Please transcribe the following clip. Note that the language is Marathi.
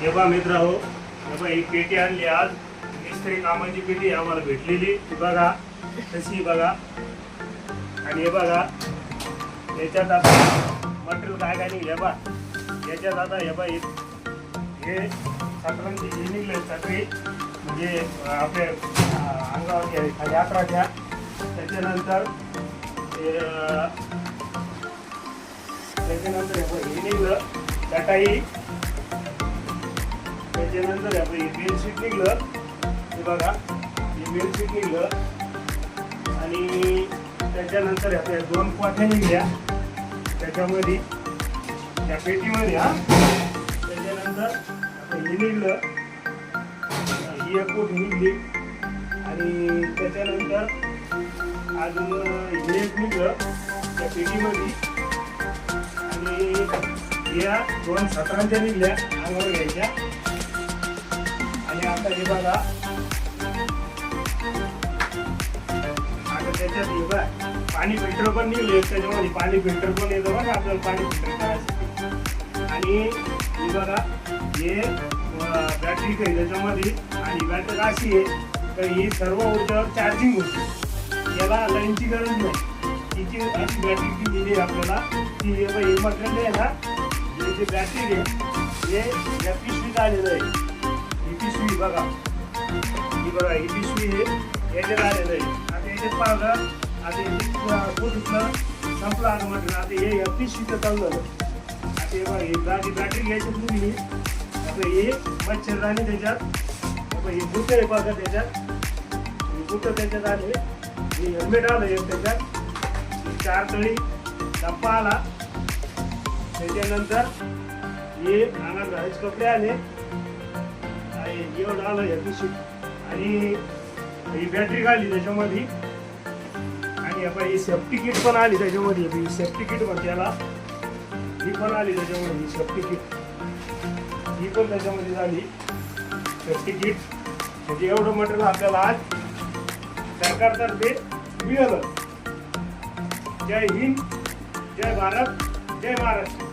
हे बघा मित्र हो, हे बघा ही पेटी आणली आज मिस्त्री कामाची पेटी आम्हाला भेटलेली. ती बघा तशी बघा. आणि हे बघा याच्यात आता मटेरियल काय काय निघले बा. याच्यात आता हे बघा हे सतरंजी हे निघले सगळी म्हणजे आपल्या अंगावर खाली 11च्या. त्याच्यानंतर हे निघलं चटाई. त्याच्यानंतर हे बेडशीट निघलं. हे बघा हे बेडशीट निघलं. आणि त्याच्यानंतर आपल्या 2 पाट्या निघल्या त्याच्यामध्ये त्या पेटीमध्ये. त्याच्यानंतर हे निघलं, ही एक कोटी निघली. आणि त्याच्यानंतर अजून हे एक निघलं त्या पेटीमध्ये. आणि या 2 सतरांच्या निघल्या अंगावर घ्यायच्या. आणि आता हे बघा आता त्याच्यात हे बघा पाणी फिल्टर पण निघले. त्याच्यामध्ये पाणी फिल्टर पण येतं बघा आपल्याला पाणी फिल्टर करायसाठी. आणि हे बघा हे बॅटरी काही त्याच्यामध्ये. आणि बॅटरी अशी आहे तर ही सर्व ऊर्जावर चार्जिंग होते. याला लाईनची गरज नाही. तिची अशी बॅटरी दिलेली आहे आपल्याला. ती हे मटेरियल आहे ना, हे जे बॅटरी आहे हे या पिशवीत आलेलं आहे. ही पिशवी बघा, ही बघा ही पिशवी हे याच्यात आलेलं आहे. आता याच्यात पाहिलं आता याच्यात संपलं आता मटेरियल. आता हे या पिशवीचं चालू झालं. आता हे बघा ही बॅटरी घ्यायची तुम्ही. आता हे मच्छरदाणी त्याच्यात. हे बुटं आहे बघा त्याच्यात. हे बुटं त्याच्यात आले. हे हेल्मेट आलं एक त्याच्यात. 4 तळी डब्बा आला. त्याच्यानंतर हे अंगात घालायचे कपडे आले. एवढं आलं या पिशवीत. आणि ही बॅटरी घाली त्याच्यामध्ये. आणि आपण ही सेफ्टी किट पण आली त्याच्यामध्ये. ही सेफ्टी किट म्हणते याला. ही पण आली त्याच्यामध्ये ही सेफ्टी किट. ही पण त्याच्यामध्ये झाली सेफ्टी किट. म्हणजे एवढं मटेरियल आपल्याला आज सरकारतर्फे मिळालं. जय हिंद, जय भारत, जय महाराष्ट्र.